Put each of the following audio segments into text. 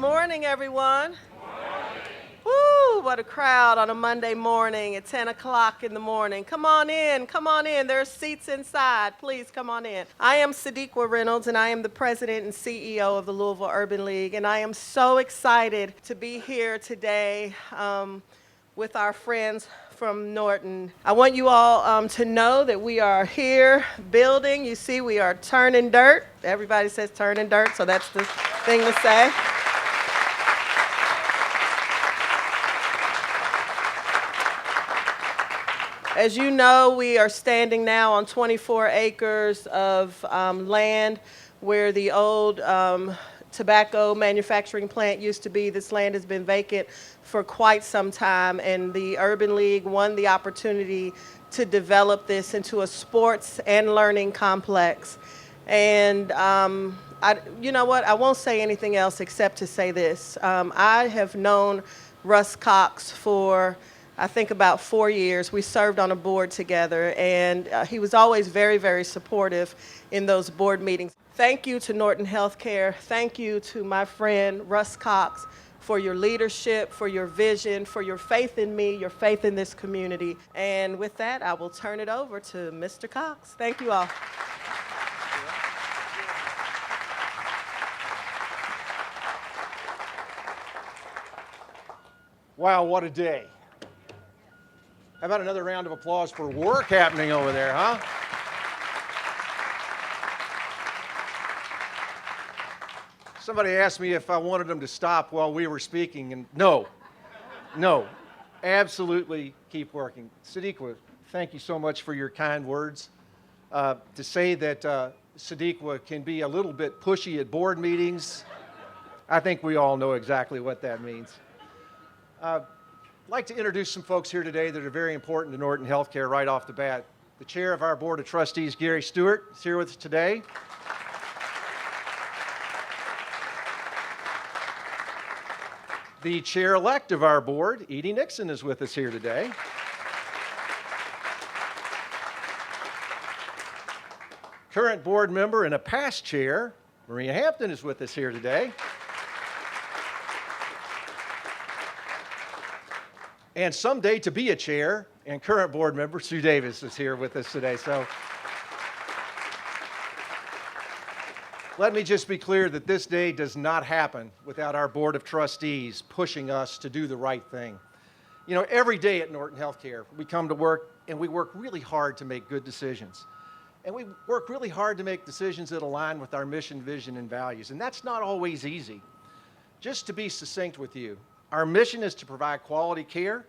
morning, everyone. Woo, what a crowd on a Monday morning at 10 o'clock in the morning. Come on in, come on in. There are seats inside. Please come on in. I am Sadiqa Reynolds, and I am the president and CEO of the Louisville Urban League, and I am so excited to be here today with our friends from Norton. I want you all to know that we are here building. You see, we are turning dirt. Everybody says turning dirt, so that's the thing to say. As you know, we are standing now on 24 acres of land where the old tobacco manufacturing plant used to be. This land has been vacant for quite some time, and the Urban League won the opportunity to develop this into a sports and learning complex. And you know what? I won't say anything else except to say this. I have known Russ Cox for I think about 4 years. We served on a board together, and he was always very, very supportive in those board meetings. Thank you to Norton Healthcare. Thank you to my friend Russ Cox for your leadership, for your vision, for your faith in me, your faith in this community. And with that, I will turn it over to Mr. Cox. Thank you all. Wow, what a day. How about another round of applause for work happening over there, huh? Somebody asked me if I wanted them to stop while we were speaking, and no, absolutely keep working. Sadiqa, thank you so much for your kind words. To say that Sadiqa can be a little bit pushy at board meetings, I think we all know exactly what that means. I'd like to introduce some folks here today that are very important to Norton Healthcare right off the bat. The chair of our Board of Trustees, Gary Stewart, is here with us today. The chair-elect of our board, Edie Nixon, is with us here today. Current board member and a past chair, Maria Hampton, is with us here today. And someday to be a chair, and current board member Sue Davis is here with us today. So let me just be clear that this day does not happen without our Board of Trustees pushing us to do the right thing. You know, every day at Norton Healthcare, we come to work and we work really hard to make good decisions. And we work really hard to make decisions that align with our mission, vision, and values. And that's not always easy. Just to be succinct with you, our mission is to provide quality care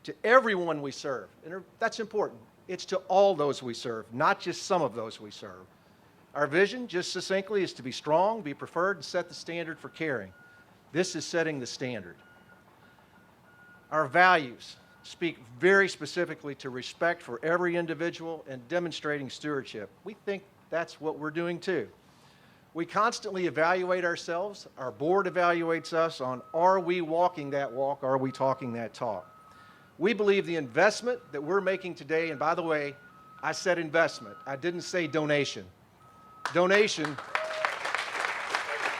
to everyone we serve. And that's important. It's to all those we serve, not just some of those we serve. Our vision, just succinctly, is to be strong, be preferred, and set the standard for caring. This is setting the standard. Our values speak very specifically to respect for every individual and demonstrating stewardship. We think that's what we're doing too. We constantly evaluate ourselves. Our board evaluates us on, are we walking that walk? Are we talking that talk? We believe the investment that we're making today, and by the way, I said investment. I didn't say donation. Donation,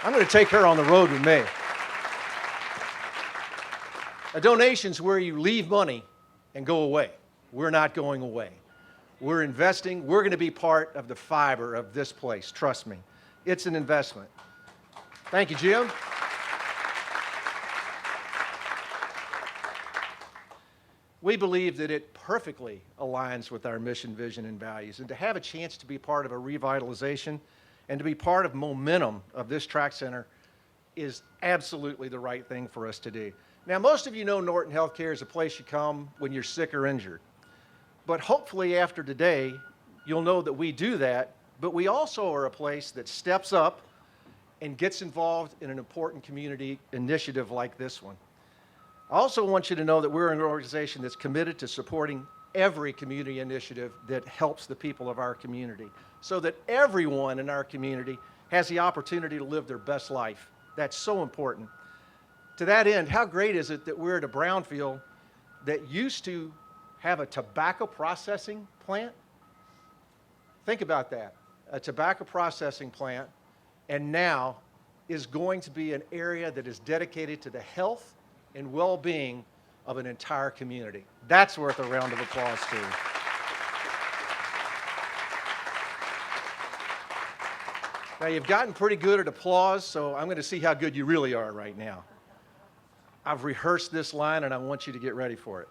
I'm going to take her on the road with me. A donation's where you leave money and go away. We're not going away. We're investing. We're going to be part of the fiber of this place. Trust me. It's an investment. Thank you, Jim. We believe that it perfectly aligns with our mission, vision, and values. And to have a chance to be part of a revitalization and to be part of momentum of this track center is absolutely the right thing for us to do. Now, most of you know Norton Healthcare is a place you come when you're sick or injured. But hopefully after today, you'll know that we do that. But we also are a place that steps up and gets involved in an important community initiative like this one. I also want you to know that we're an organization that's committed to supporting every community initiative that helps the people of our community so that everyone in our community has the opportunity to live their best life. That's so important. To that end, how great is it that we're at a brownfield that used to have a tobacco processing plant? Think about that. A tobacco processing plant, and now is going to be an area that is dedicated to the health and well-being of an entire community. That's worth a round of applause too. Now, you've gotten pretty good at applause, so I'm going to see how good you really are right now. I've rehearsed this line, and I want you to get ready for it.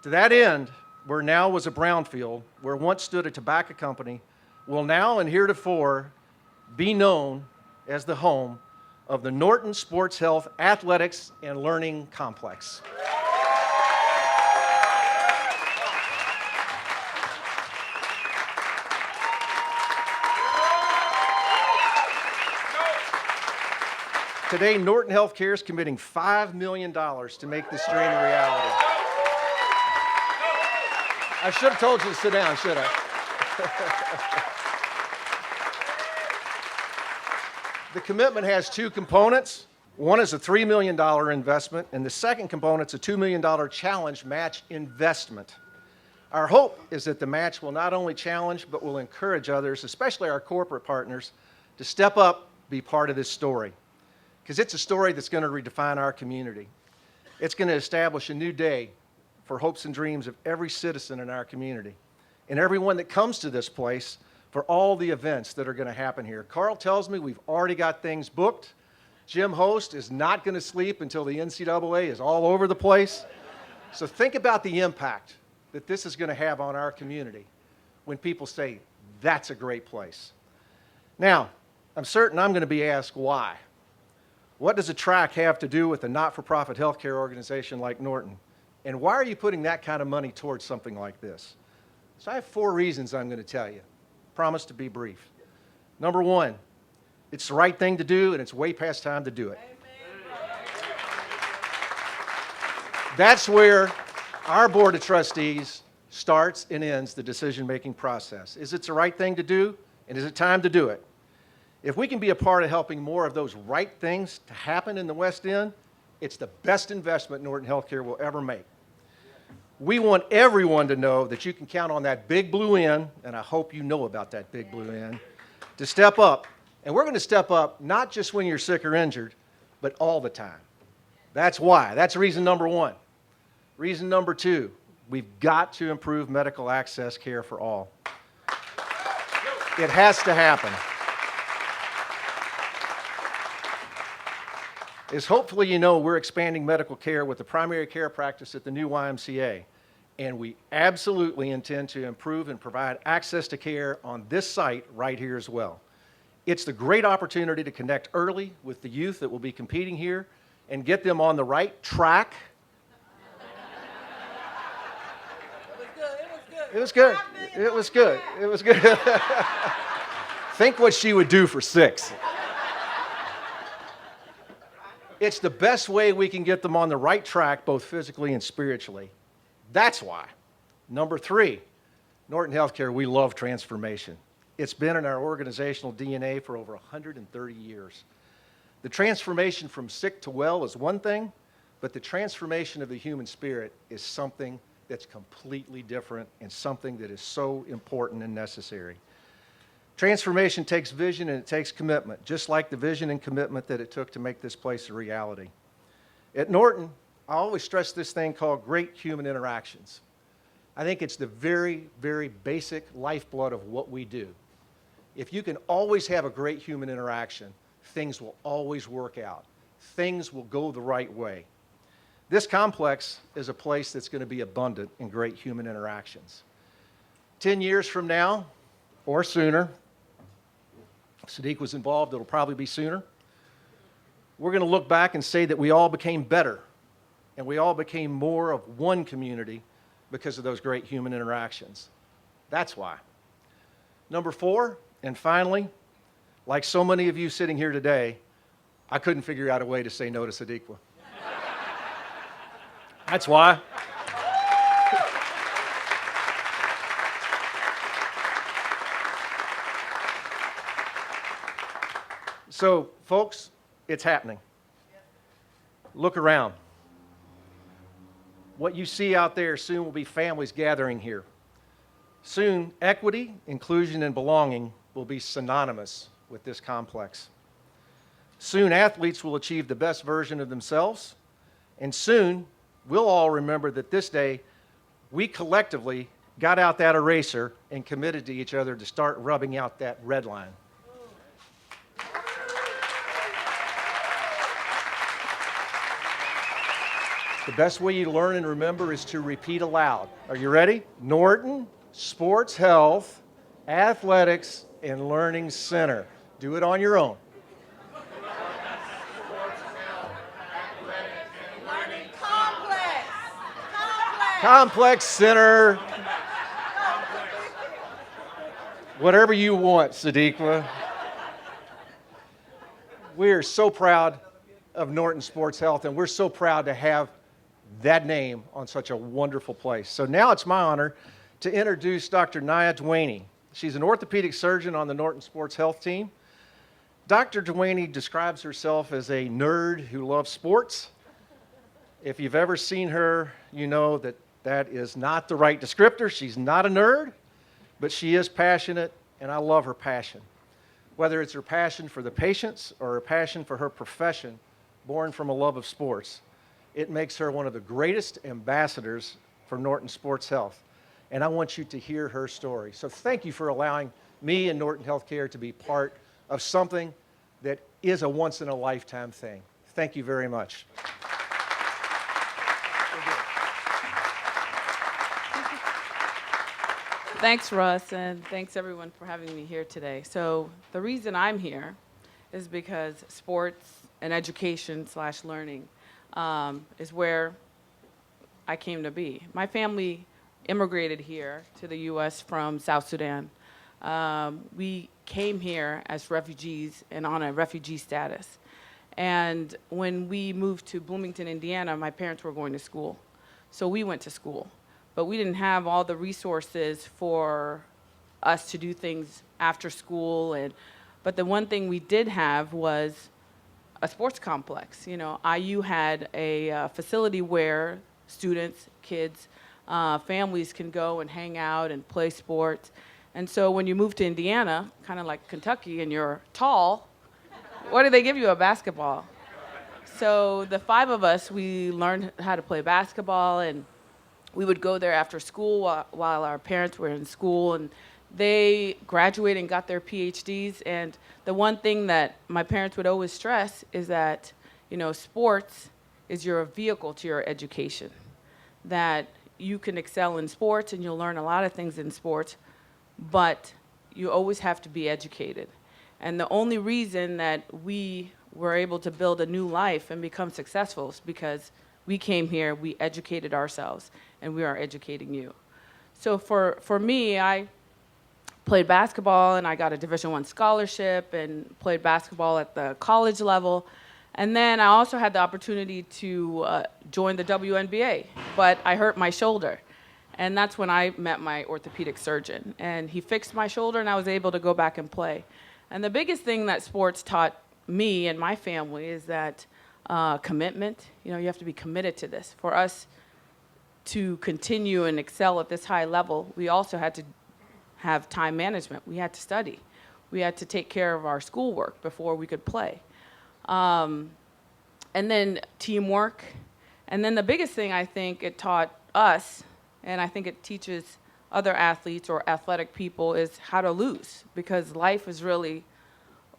To that end, where now was a brownfield, where once stood a tobacco company, will now and heretofore be known as the home of the Norton Sports Health Athletics and Learning Complex. Today, Norton Healthcare is committing $5 million to make this dream a reality. I should have told you to sit down, should I? The commitment has two components. One is a $3 million investment, and the second component is a $2 million challenge match investment. Our hope is that the match will not only challenge, but will encourage others, especially our corporate partners, to step up, be part of this story. Because it's a story that's going to redefine our community. It's going to establish a new day for hopes and dreams of every citizen in our community and everyone that comes to this place for all the events that are going to happen here. Carl tells me we've already got things booked. Jim Host is not going to sleep until the NCAA is all over the place. So think about the impact that this is going to have on our community when people say, that's a great place. Now, I'm certain I'm going to be asked why. What does a track have to do with a not-for-profit healthcare organization like Norton? And why are you putting that kind of money towards something like this? So I have 4 reasons I'm going to tell you. Promise to be brief. Number 1, it's the right thing to do, and it's way past time to do it. That's where our Board of Trustees starts and ends the decision-making process. Is it the right thing to do, and is it time to do it? If we can be a part of helping more of those right things to happen in the West End, it's the best investment Norton Healthcare will ever make. We want everyone to know that you can count on that big blue end, and I hope you know about that big blue end, to step up. And we're going to step up not just when you're sick or injured, but all the time. That's why. That's reason number 1. Reason number 2, we've got to improve medical access care for all. It has to happen. As hopefully you know, we're expanding medical care with the primary care practice at the new YMCA, and we absolutely intend to improve and provide access to care on this site right here as well. It's the great opportunity to connect early with the youth that will be competing here and get them on the right track. It was good. It was good. It was good. Think what she would do for 6. It's the best way we can get them on the right track, both physically and spiritually. That's why. Number 3, Norton Healthcare, we love transformation. It's been in our organizational DNA for over 130 years. The transformation from sick to well is one thing, but the transformation of the human spirit is something that's completely different and something that is so important and necessary. Transformation takes vision and it takes commitment, just like the vision and commitment that it took to make this place a reality. At Norton, I always stress this thing called great human interactions. I think it's the very, very basic lifeblood of what we do. If you can always have a great human interaction, things will always work out. Things will go the right way. This complex is a place that's going to be abundant in great human interactions. 10 years from now, or sooner, Sadiq was involved, it'll probably be sooner, we're going to look back and say that we all became better and we all became more of one community because of those great human interactions. That's why. Number 4, and finally, like so many of you sitting here today, I couldn't figure out a way to say no to Sadiqua. That's why. So, folks, it's happening. Look around. What you see out there soon will be families gathering here. Soon, equity, inclusion, and belonging will be synonymous with this complex. Soon, athletes will achieve the best version of themselves, and soon, we'll all remember that this day, we collectively got out that eraser and committed to each other to start rubbing out that red line. The best way you learn and remember is to repeat aloud. Are you ready? Norton Sports Health, Athletics, and Learning Center. Do it on your own. Complex Center. Whatever you want, Sadiqa. We are so proud of Norton Sports Health, and we're so proud to have that name on such a wonderful place. So now it's my honor to introduce Dr. Nia Duaney. She's an orthopedic surgeon on the Norton Sports Health team. Dr. Duaney describes herself as a nerd who loves sports. If you've ever seen her, you know that that is not the right descriptor. She's not a nerd, but she is passionate, and I love her passion. Whether it's her passion for the patients or her passion for her profession, born from a love of sports, it makes her one of the greatest ambassadors for Norton Sports Health. And I want you to hear her story. So thank you for allowing me and Norton Healthcare to be part of something that is a once-in-a-lifetime thing. Thank you very much. Thanks, Russ, and thanks everyone for having me here today. So the reason I'm here is because sports and education/learning is where I came to be. My family immigrated here to the U.S. from South Sudan. We came here as refugees and on a refugee status. And when we moved to Bloomington, Indiana, my parents were going to school. So we went to school. But we didn't have all the resources for us to do things after school. But the one thing we did have was a sports complex. You know, IU had a facility where students, kids, families can go and hang out and play sports. And so when you move to Indiana, kind of like Kentucky, and you're tall, what do they give you? A basketball. So the 5 of us, we learned how to play basketball, and we would go there after school while our parents were in school, and they graduated and got their PhDs. And the one thing that my parents would always stress is that, you know, sports is your vehicle to your education. That you can excel in sports and you'll learn a lot of things in sports, but you always have to be educated. And the only reason that we were able to build a new life and become successful is because we came here, we educated ourselves, and we are educating you. So for me, I played basketball, and I got a Division I scholarship and played basketball at the college level. And then I also had the opportunity to join the WNBA, but I hurt my shoulder. And that's when I met my orthopedic surgeon. And he fixed my shoulder, and I was able to go back and play. And the biggest thing that sports taught me and my family is that commitment. You know, you have to be committed to this. For us to continue and excel at this high level, we also had to have time management. We had to study. We had to take care of our schoolwork before we could play. And then teamwork. And then the biggest thing I think it taught us, and I think it teaches other athletes or athletic people, is how to lose. Because life is really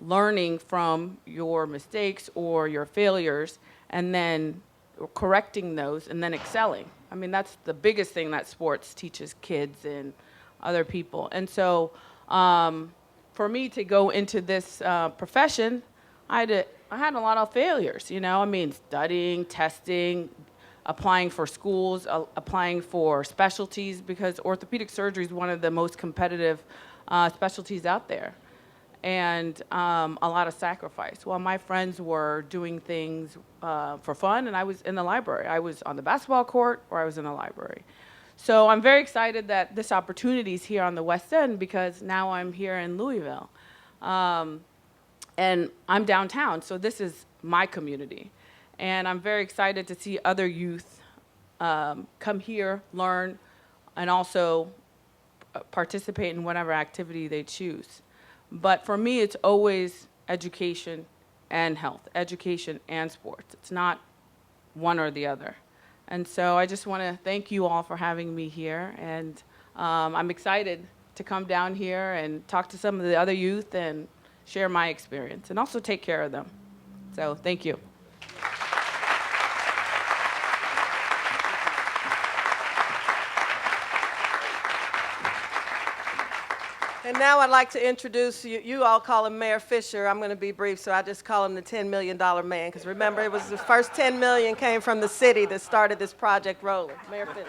learning from your mistakes or your failures and then correcting those and then excelling. I mean, that's the biggest thing that sports teaches kids and other people. And so for me to go into this profession, I had a lot of failures, you know. I mean, studying, testing, applying for schools, applying for specialties, because orthopedic surgery is one of the most competitive specialties out there. And a lot of sacrifice. While my friends were doing things for fun, and I was in the library. I was on the basketball court, or I was in the library. So I'm very excited that this opportunity is here on the West End, because now I'm here in Louisville. And I'm downtown, so this is my community. And I'm very excited to see other youth come here, learn, and also participate in whatever activity they choose. But for me, it's always education and health, education and sports. It's not one or the other. And so I just want to thank you all for having me here. And I'm excited to come down here and talk to some of the other youth and share my experience and also take care of them. So thank you. And now I'd like to introduce you. You all call him Mayor Fisher. I'm going to be brief, so I just call him the $10 million man, because remember, it was the first $10 million came from the city that started this project rolling. Mayor Fisher.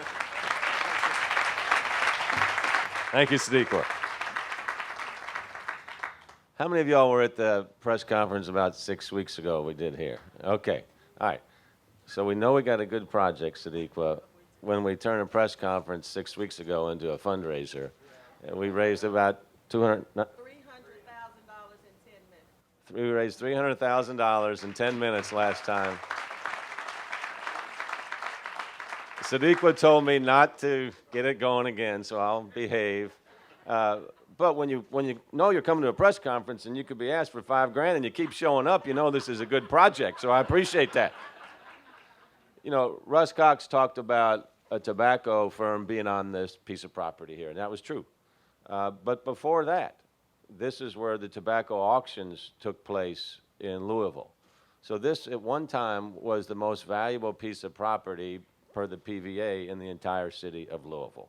Thank you, Sadiqa. How many of y'all were at the press conference about 6 weeks ago we did here? Okay, all right. So we know we got a good project, Sadiqa. When we turned a press conference 6 weeks ago into a fundraiser, we raised about $300,000 in 10 minutes. We raised $300,000 in 10 minutes last time. Sadiqa told me not to get it going again, so I'll behave. But when you know you're coming to a press conference and you could be asked for $5,000 and you keep showing up, you know this is a good project. So I appreciate that. You know, Russ Cox talked about a tobacco firm being on this piece of property here, and that was true. But before that, this is where the tobacco auctions took place in Louisville. So this, at one time, was the most valuable piece of property per the PVA in the entire city of Louisville.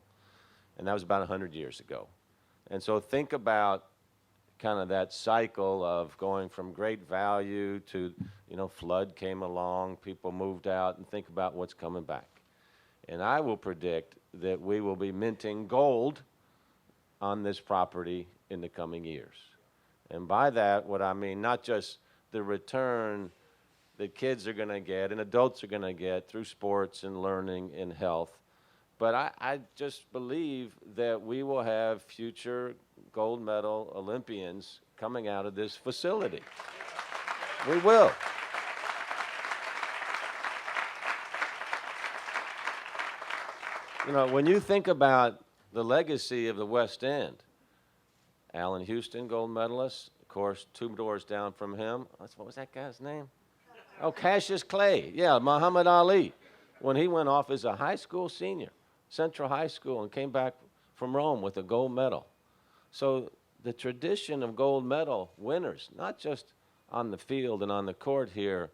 And that was about 100 years ago. And so think about kind of that cycle of going from great value to, you know, flood came along, people moved out, and think about what's coming back. And I will predict that we will be minting gold on this property in the coming years. And by that, what I mean, not just the return that kids are going to get and adults are going to get through sports and learning and health, but I just believe that we will have future gold medal Olympians coming out of this facility. We will. You know, when you think about the legacy of the West End, Allen Houston, gold medalist, of course, 2 doors down from him. What was that guy's name? Oh, Cassius Clay. Yeah, Muhammad Ali. When he went off as a high school senior, Central High School, and came back from Rome with a gold medal. So the tradition of gold medal winners, not just on the field and on the court here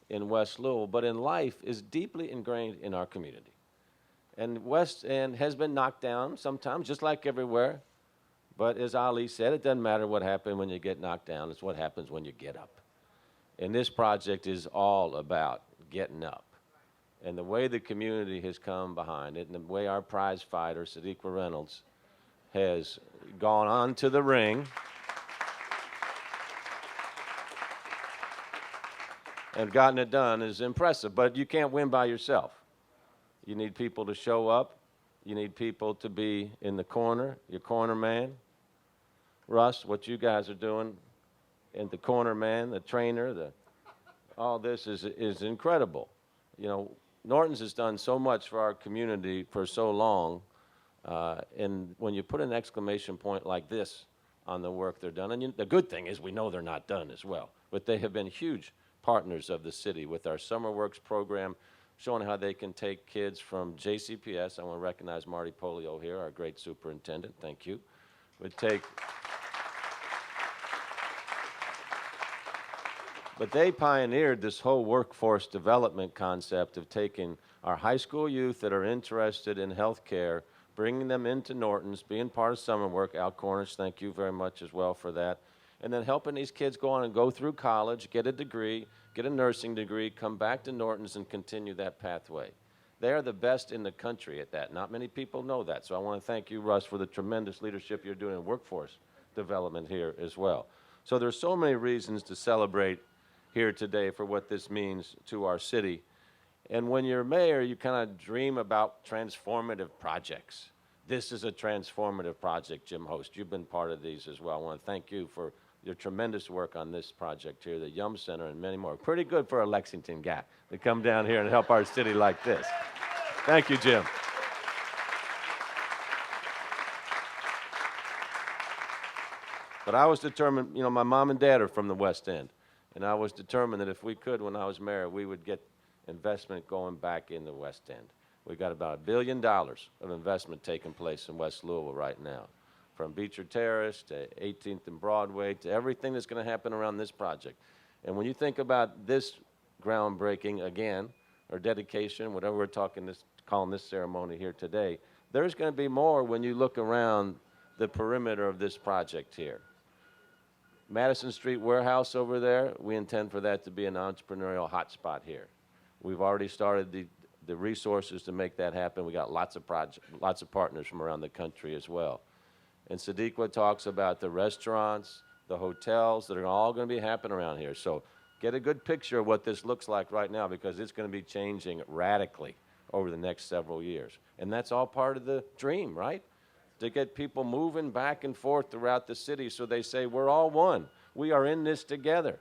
in West Louisville, but in life, is deeply ingrained in our community. And West End has been knocked down sometimes, just like everywhere. But as Ali said, it doesn't matter what happened when you get knocked down. It's what happens when you get up. And this project is all about getting up. And the way the community has come behind it and the way our prize fighter, Sadiqa Reynolds, has gone on to the ring and gotten it done is impressive. But you can't win by yourself. You need people to show up. You need people to be in the corner, your corner man. Russ, what you guys are doing, and the corner man, the trainer, all this is incredible. You know, Norton's has done so much for our community for so long, and when you put an exclamation point like this on the work they're done, and the good thing is we know they're not done as well, but they have been huge partners of the city with our Summer Works program, showing how they can take kids from JCPS. I want to recognize Marty Polio here, our great superintendent. Thank you. But they pioneered this whole workforce development concept of taking our high school youth that are interested in healthcare, bringing them into Norton's, being part of summer work. Al Cornish, thank you very much as well for that. And then helping these kids go on and go through college, get a degree, get a nursing degree, come back to Norton's and continue that pathway. They are the best in the country at that. Not many people know that. So I want to thank you, Russ, for the tremendous leadership you're doing in workforce development here as well. So there's so many reasons to celebrate here today for what this means to our city. And when you're mayor, you kind of dream about transformative projects. This is a transformative project, Jim Host. You've been part of these as well. I want to thank you for your tremendous work on this project here, the Yum Center and many more. Pretty good for a Lexington guy to come down here and help our city like this. Thank you, Jim. But I was determined, my mom and dad are from the West End, and I was determined that if we could, when I was mayor, we would get investment going back in the West End. We've got about $1 billion of investment taking place in West Louisville right now, from Beecher Terrace to 18th and Broadway to everything that's going to happen around this project. And when you think about this groundbreaking again, or dedication, whatever we're calling this ceremony here today, there's going to be more when you look around the perimeter of this project here. Madison Street Warehouse over there, we intend for that to be an entrepreneurial hotspot here. We've already started the resources to make that happen. We got lots of partners from around the country as well. And Sadiqa talks about the restaurants, the hotels that are all going to be happening around here. So get a good picture of what this looks like right now, because it's going to be changing radically over the next several years. And that's all part of the dream, right? To get people moving back and forth throughout the city so they say, we're all one. We are in this together.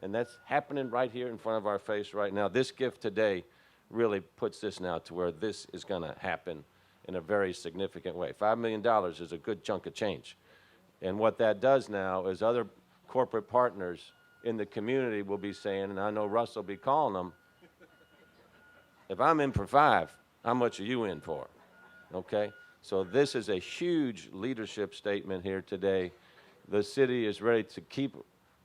And that's happening right here in front of our face right now. This gift today really puts this now to where this is going to happen in a very significant way. $5 million is a good chunk of change. And what that does now is other corporate partners in the community will be saying, and I know Russ will be calling them, if I'm in for 5, how much are you in for? Okay? So this is a huge leadership statement here today. The city is ready to keep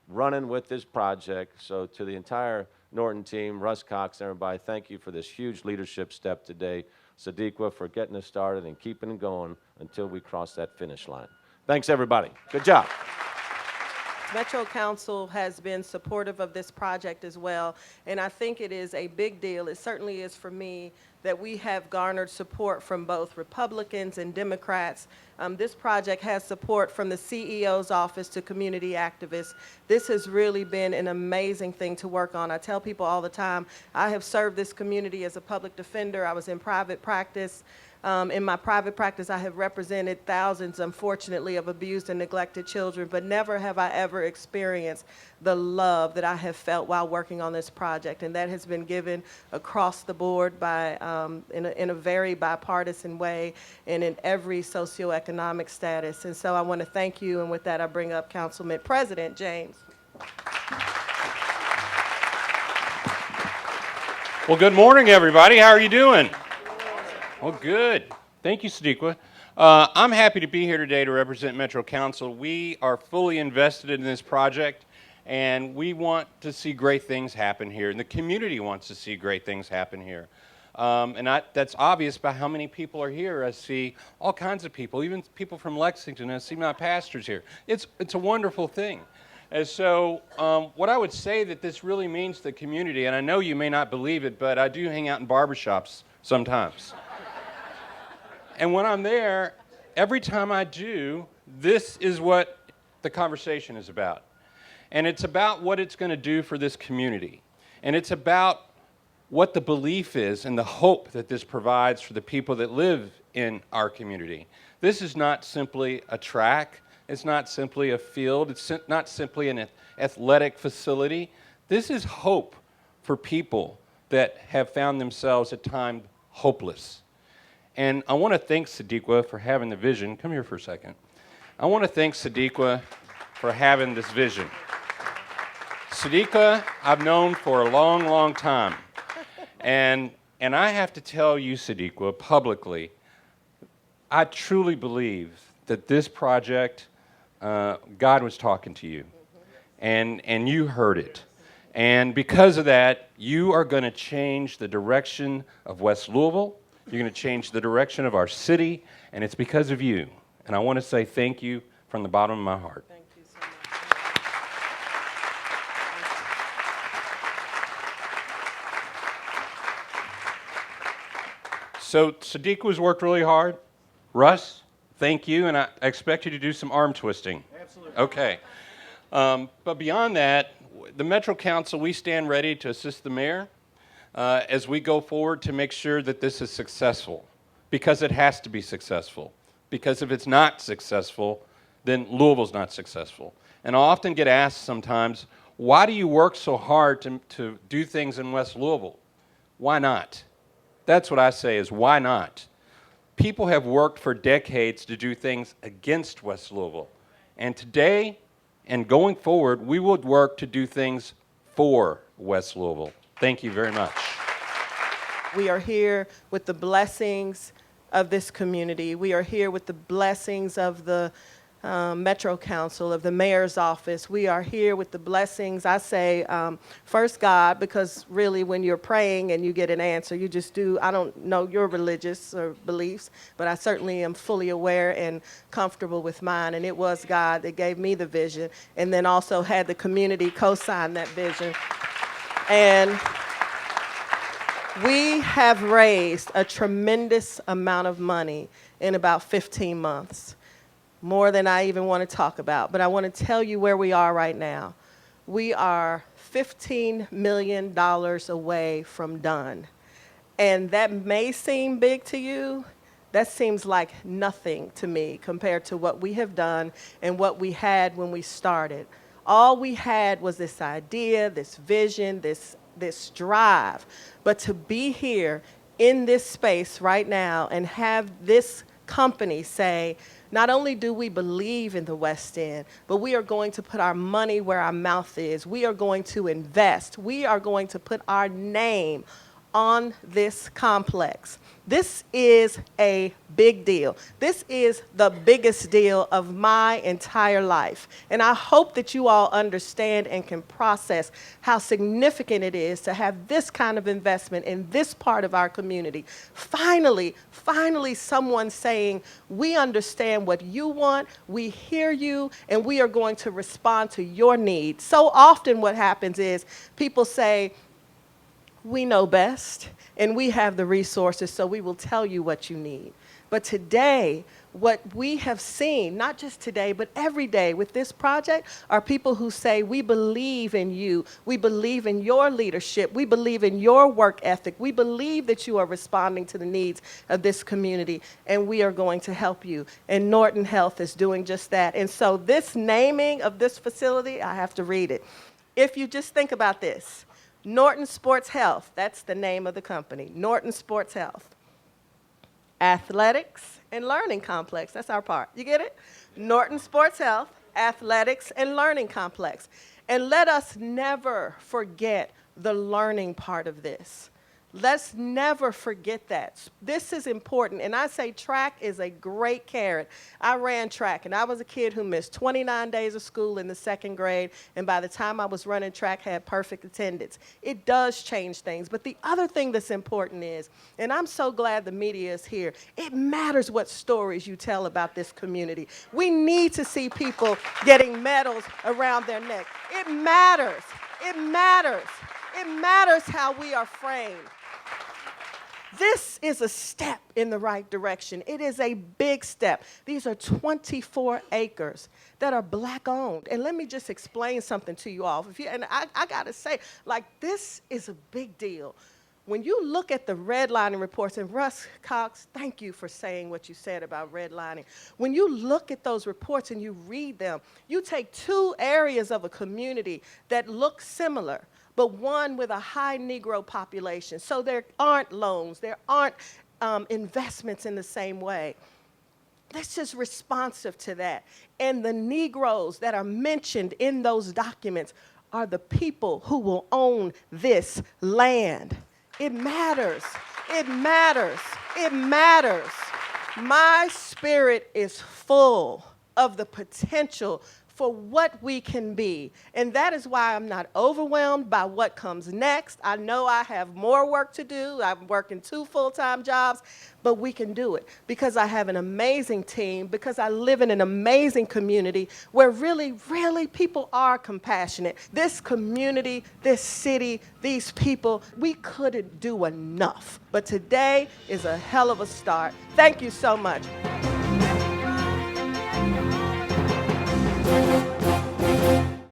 running with this project. So to the entire Norton team, Russ Cox, everybody, thank you for this huge leadership step today. Sadiqa for getting us started and keeping it going until we cross that finish line. Thanks, everybody. Good job. Metro Council has been supportive of this project as well, and I think it is a big deal. It certainly is for me that we have garnered support from both Republicans and Democrats. This project has support from the CEO's office to community activists. This has really been an amazing thing to work on. I tell people all the time, I have served this community as a public defender. I was in private practice. In my private practice, I have represented thousands, unfortunately, of abused and neglected children, but never have I ever experienced the love that I have felt while working on this project. And that has been given across the board by, in a very bipartisan way and in every socioeconomic status. And so I want to thank you, and with that, I bring up Councilman President James. Well, good morning, everybody. How are you doing? Well, good. Thank you, Sadiqa. I'm happy to be here today to represent Metro Council. We are fully invested in this project, and we want to see great things happen here, and the community wants to see great things happen here. That's obvious by how many people are here. I see all kinds of people, even people from Lexington. I see my pastors here. It's a wonderful thing. And so what I would say that this really means to the community, and I know you may not believe it, but I do hang out in barbershops sometimes. And when I'm there, every time I do, this is what the conversation is about. And it's about what it's going to do for this community. And it's about what the belief is and the hope that this provides for the people that live in our community. This is not simply a track. It's not simply a field. It's not simply an athletic facility. This is hope for people that have found themselves at times hopeless. And I want to thank Sadiqa for having the vision. Come here for a second. I want to thank Sadiqa for having this vision. Sadiqa, I've known for a long, long time. And I have to tell you, Sadiqa, publicly, I truly believe that this project, God was talking to you. And you heard it. And because of that, you are going to change the direction of West Louisville. You're going to change the direction of our city, and it's because of you. And I want to say thank you from the bottom of my heart. Thank you so much. So Sadiqa's worked really hard. Russ, thank you, and I expect you to do some arm twisting. Absolutely. Okay. But beyond that, the Metro Council, we stand ready to assist the mayor as we go forward to make sure that this is successful, because it has to be successful. Because if it's not successful, then Louisville's not successful. And I often get asked sometimes, why do you work so hard to do things in West Louisville? Why not? That's what I say is, why not? People have worked for decades to do things against West Louisville. And today and going forward, we will work to do things for West Louisville. Thank you very much. We are here with the blessings of this community. We are here with the blessings of the Metro Council, of the mayor's office. We are here with the blessings, I say, first God, because really when you're praying and you get an answer, you just do. I don't know your religious or beliefs, but I certainly am fully aware and comfortable with mine. And it was God that gave me the vision, and then also had the community co-sign that vision. And we have raised a tremendous amount of money in about 15 months. More than I even want to talk about. But I want to tell you where we are right now. We are $15 million away from done. And that may seem big to you. That seems like nothing to me compared to what we have done and what we had when we started. All we had was this idea, this vision, this drive. But to be here in this space right now and have this company say, not only do we believe in the West End, but we are going to put our money where our mouth is. We are going to invest. We are going to put our name on this complex. This is a big deal. This is the biggest deal of my entire life. And I hope that you all understand and can process how significant it is to have this kind of investment in this part of our community. Finally, someone saying, we understand what you want, we hear you, and we are going to respond to your needs. So often what happens is people say, we know best, and we have the resources, so we will tell you what you need. But today, what we have seen, not just today, but every day with this project, are people who say, we believe in you. We believe in your leadership. We believe in your work ethic. We believe that you are responding to the needs of this community, and we are going to help you. And Norton Health is doing just that. And so this naming of this facility, I have to read it. If you just think about this, Norton Sports Health, that's the name of the company, Norton Sports Health. Athletics and Learning Complex, that's our part. You get it? Norton Sports Health, Athletics and Learning Complex. And let us never forget the learning part of this. Let's never forget that. This is important. And I say track is a great carrot. I ran track, and I was a kid who missed 29 days of school in the second grade, and by the time I was running track, had perfect attendance. It does change things. But the other thing that's important is, and I'm so glad the media is here, it matters what stories you tell about this community. We need to see people getting medals around their neck. It matters. It matters. It matters how we are framed. This is a step in the right direction. It is a big step. These are 24 acres that are Black-owned. And let me just explain something to you all. And I got to say, like, this is a big deal. When you look at the redlining reports, and Russ Cox, thank you for saying what you said about redlining. When you look at those reports and you read them, you take two areas of a community that look similar, but one with a high Negro population. So there aren't loans, there aren't investments in the same way. That's just responsive to that. And the Negroes that are mentioned in those documents are the people who will own this land. It matters. It matters. It matters. My spirit is full of the potential for what we can be. And that is why I'm not overwhelmed by what comes next. I know I have more work to do. I'm working 2 full-time jobs, but we can do it because I have an amazing team, because I live in an amazing community where really, really people are compassionate. This community, this city, these people, we couldn't do enough. But today is a hell of a start. Thank you so much.